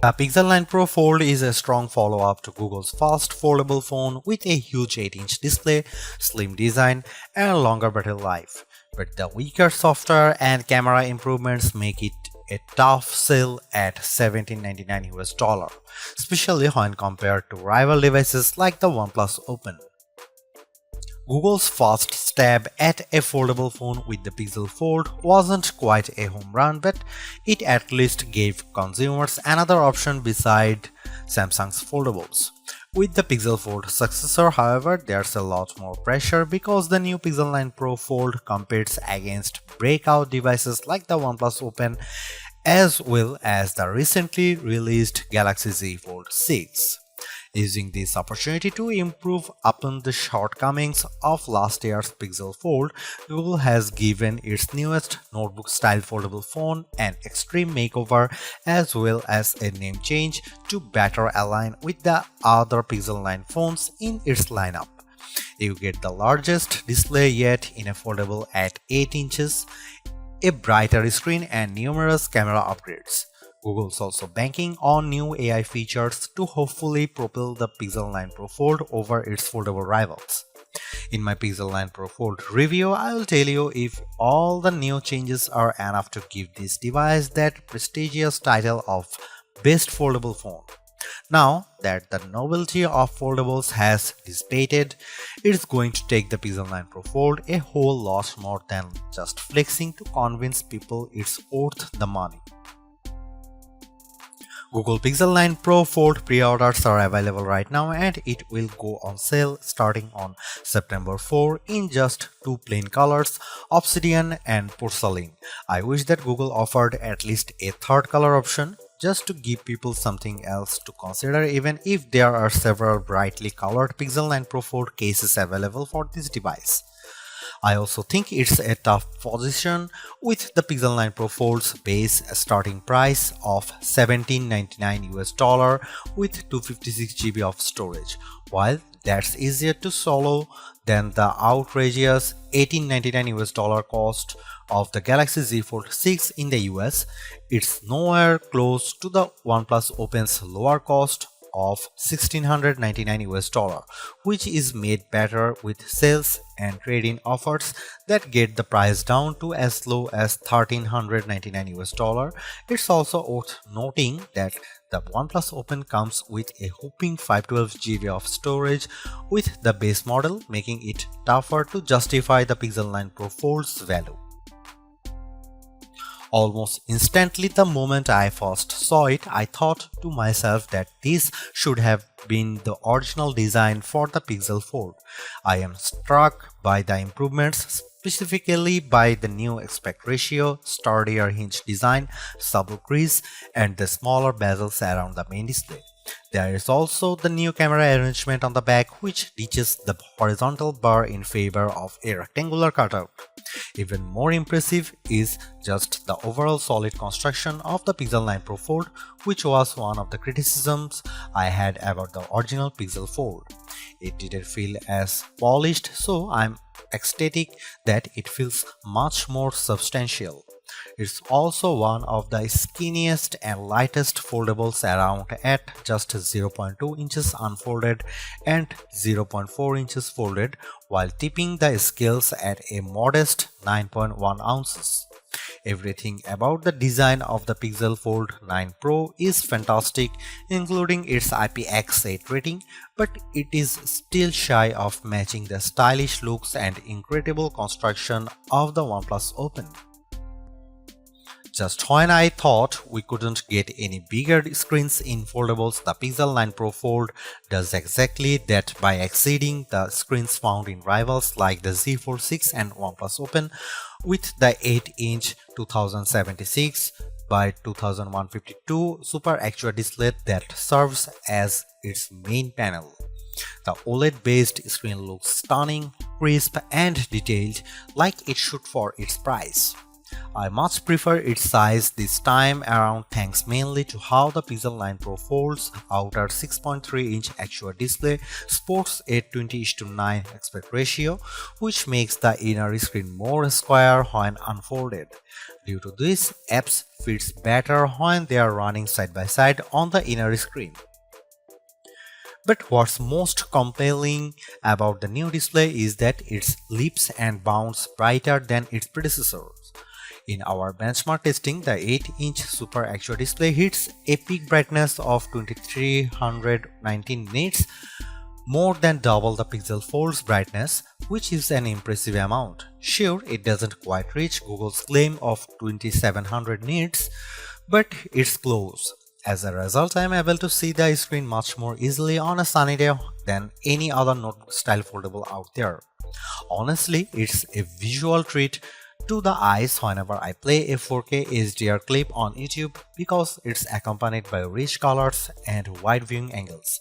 The Pixel 9 Pro Fold is a strong follow-up to Google's fast foldable phone with a huge 8-inch display, slim design, and longer battery life. But the weaker software and camera improvements make it a tough sell at $1799 US, especially when compared to rival devices like the OnePlus Open. Google's first stab at a foldable phone with the Pixel Fold wasn't quite a home run, but it at least gave consumers another option beside Samsung's foldables. With the Pixel Fold successor, however, there's a lot more pressure because the new Pixel 9 Pro Fold competes against breakout devices like the OnePlus Open as well as the recently released Galaxy Z Fold 6. Using this opportunity to improve upon the shortcomings of last year's Pixel Fold, Google has given its newest notebook-style foldable phone an extreme makeover as well as a name change to better align with the other Pixel 9 phones in its lineup. You get the largest display yet in a foldable at 8 inches, a brighter screen, and numerous camera upgrades. Google's also banking on new AI features to hopefully propel the Pixel 9 Pro Fold over its foldable rivals. In my Pixel 9 Pro Fold review, I will tell you if all the new changes are enough to give this device that prestigious title of Best Foldable Phone. Now that the novelty of foldables has dissipated, it's going to take the Pixel 9 Pro Fold a whole lot more than just flexing to convince people it's worth the money. Google Pixel 9 Pro Fold pre-orders are available right now and it will go on sale starting on September 4 in just two plain colors, Obsidian and Porcelain. I wish that Google offered at least a third color option just to give people something else to consider, even if there are several brightly colored Pixel 9 Pro Fold cases available for this device. I also think it's a tough position with the Pixel 9 Pro Fold's base starting price of $1799 US with 256 GB of storage. While that's easier to swallow than the outrageous $1899 US cost of the Galaxy Z Fold 6 in the US, it's nowhere close to the OnePlus Open's lower cost of $1699 US, which is made better with sales and trade-in offers that get the price down to as low as $1399 US. It's also worth noting that the OnePlus Open comes with a whopping 512 GB of storage with the base model, making it tougher to justify the Pixel 9 Pro Fold's value. Almost instantly the moment I first saw it, I thought to myself that this should have been the original design for the Pixel Fold. I am struck by the improvements, specifically by the new aspect ratio, sturdier hinge design, subtle crease, and the smaller bezels around the main display. There is also the new camera arrangement on the back, which ditches the horizontal bar in favor of a rectangular cutout. Even more impressive is just the overall solid construction of the Pixel 9 Pro Fold, which was one of the criticisms I had about the original Pixel Fold. It didn't feel as polished, so I'm ecstatic that it feels much more substantial. It's also one of the skinniest and lightest foldables around at just 0.2 inches unfolded and 0.4 inches folded, while tipping the scales at a modest 9.1 ounces. Everything about the design of the Pixel Fold 9 Pro is fantastic, including its IPX8 rating, but it is still shy of matching the stylish looks and incredible construction of the OnePlus Open. Just when I thought we couldn't get any bigger screens in foldables, the Pixel 9 Pro Fold does exactly that by exceeding the screens found in rivals like the Z Fold 6 and OnePlus Open with the 8-inch 2076 by 2152 Super Actua display that serves as its main panel. The OLED-based screen looks stunning, crisp, and detailed like it should for its price. I much prefer its size this time around thanks mainly to how the Pixel 9 Pro Fold's outer 6.3-inch actual display sports a 20:9 aspect ratio, which makes the inner screen more square when unfolded. Due to this, apps fits better when they are running side by side on the inner screen. But what's most compelling about the new display is that it leaps and bounds brighter than its predecessors. In our benchmark testing, the 8-inch Super Actual display hits a peak brightness of 2319 nits, more than double the Pixel Fold's brightness, which is an impressive amount. Sure, it doesn't quite reach Google's claim of 2700 nits, but it's close. As a result, I am able to see the screen much more easily on a sunny day than any other notebook-style foldable out there. Honestly, it's a visual treat to the eyes whenever I play a 4K HDR clip on YouTube because it's accompanied by rich colors and wide viewing angles.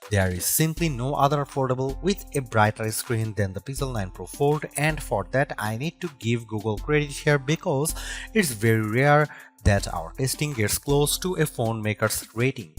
There is simply no other foldable with a brighter screen than the Pixel 9 Pro Fold, and for that I need to give Google credit here because it's very rare that our testing gets close to a phone maker's rating.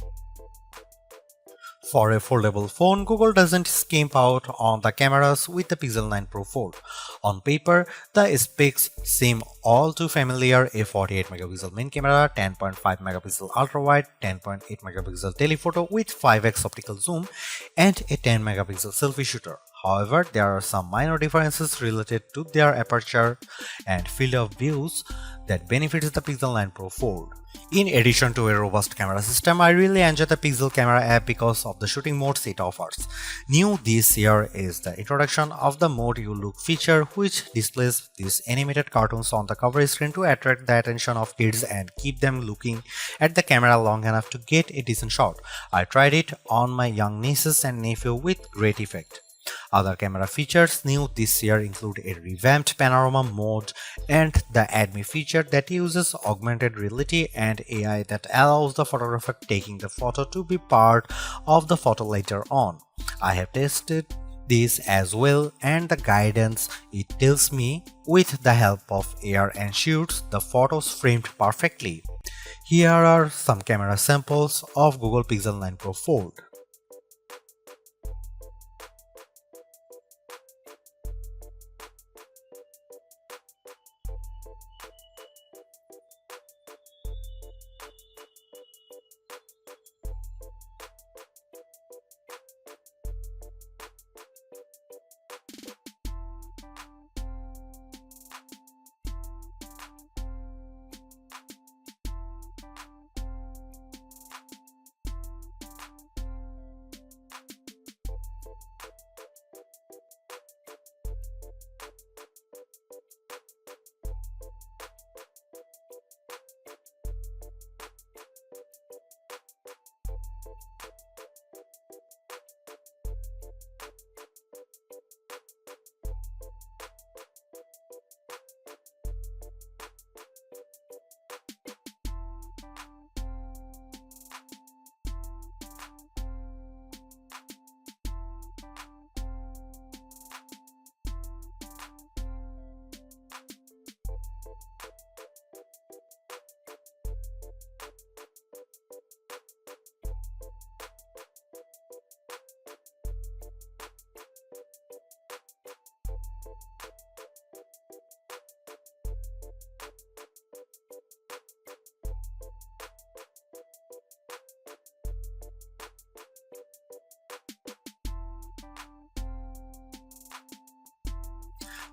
For a foldable phone, Google doesn't skimp out on the cameras with the Pixel 9 Pro Fold. On paper, the specs seem all too familiar: a 48MP main camera, 10.5MP ultra-wide, 10.8MP telephoto with 5x optical zoom, and a 10MP selfie shooter. However, there are some minor differences related to their aperture and field of views that benefits the Pixel 9 Pro Fold. In addition to a robust camera system, I really enjoy the Pixel Camera app because of the shooting modes it offers. New this year is the introduction of the Mode You Look feature, which displays these animated cartoons on the cover screen to attract the attention of kids and keep them looking at the camera long enough to get a decent shot. I tried it on my young nieces and nephew with great effect. Other camera features new this year include a revamped panorama mode and the Add Me feature that uses augmented reality and AI that allows the photographer taking the photo to be part of the photo later on. I have tested this as well, and the guidance it tells me with the help of AR ensures the photos framed perfectly. Here are some camera samples of Google Pixel 9 Pro Fold.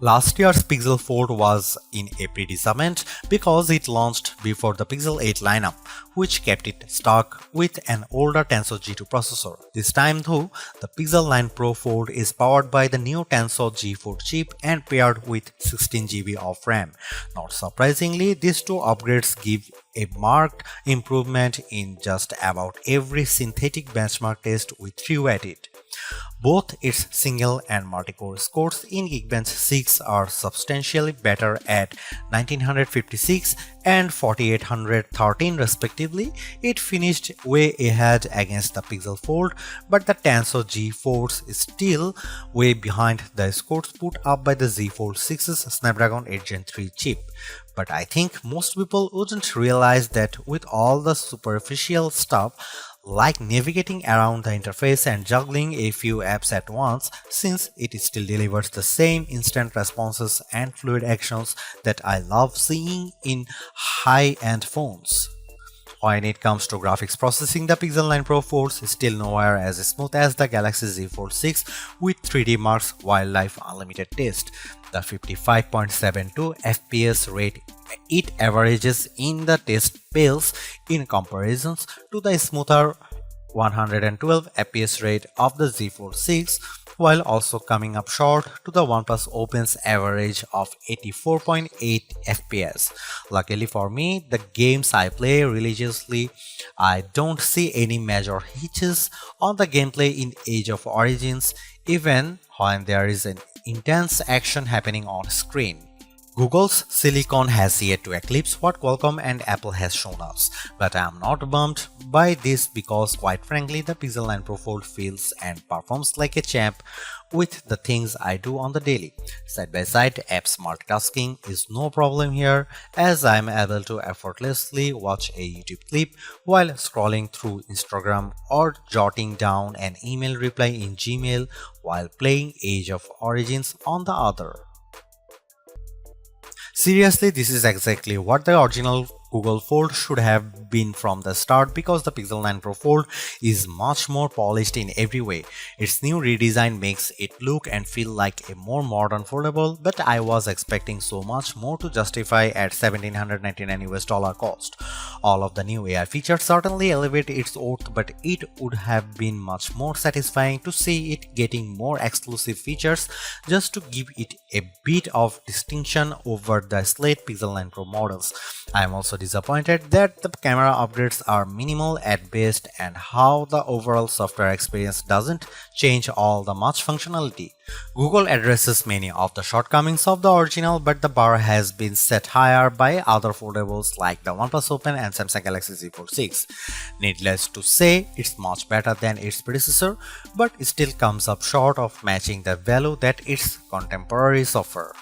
Last year's Pixel Fold was in a predicament because it launched before the Pixel 8 lineup, which kept it stuck with an older Tensor G2 processor. This time though, the Pixel 9 Pro Fold is powered by the new Tensor G4 chip and paired with 16GB of RAM. Not surprisingly, these two upgrades give a marked improvement in just about every synthetic benchmark test we threw at it. Both its single and multi-core scores in Geekbench 6 are substantially better at 1956 and 4813 respectively. It finished way ahead against the Pixel Fold, but the Tensor G4 is still way behind the scores put up by the Z Fold 6's Snapdragon 8 Gen 3 chip. But I think most people wouldn't realize that with all the superficial stuff like navigating around the interface and juggling a few apps at once, since it still delivers the same instant responses and fluid actions that I love seeing in high-end phones. When it comes to graphics processing, the Pixel 9 Pro Force is still nowhere as smooth as the Galaxy Z Fold 6 with 3D Mark's Wildlife Unlimited test. The 55.72 FPS rate it averages in the test pales in comparisons to the smoother 112 FPS rate of the Z Fold 6, while also coming up short to the OnePlus Open's average of 84.8 FPS. Luckily for me, the games I play religiously, I don't see any major hitches on the gameplay in Age of Origins, even when there is an intense action happening on screen. Google's silicon has yet to eclipse what Qualcomm and Apple has shown us, but I am not bummed by this because quite frankly the Pixel 9 Pro Fold feels and performs like a champ with the things I do on the daily. Side by side, apps multitasking is no problem here as I am able to effortlessly watch a YouTube clip while scrolling through Instagram or jotting down an email reply in Gmail while playing Age of Origins on the other. Seriously, this is exactly what the original Google Fold should have been from the start because the Pixel 9 Pro Fold is much more polished in every way. Its new redesign makes it look and feel like a more modern foldable, but I was expecting so much more to justify at $1,799 cost. All of the new AI features certainly elevate its worth, but it would have been much more satisfying to see it getting more exclusive features just to give it a bit of distinction over the slate Pixel 9 Pro models. I am also disappointed that the camera upgrades are minimal at best and how the overall software experience doesn't change all the much functionality. Google addresses many of the shortcomings of the original, but the bar has been set higher by other foldables like the OnePlus Open and Samsung Galaxy Z Fold 6. Needless to say, it's much better than its predecessor, but it still comes up short of matching the value that its contemporaries offer.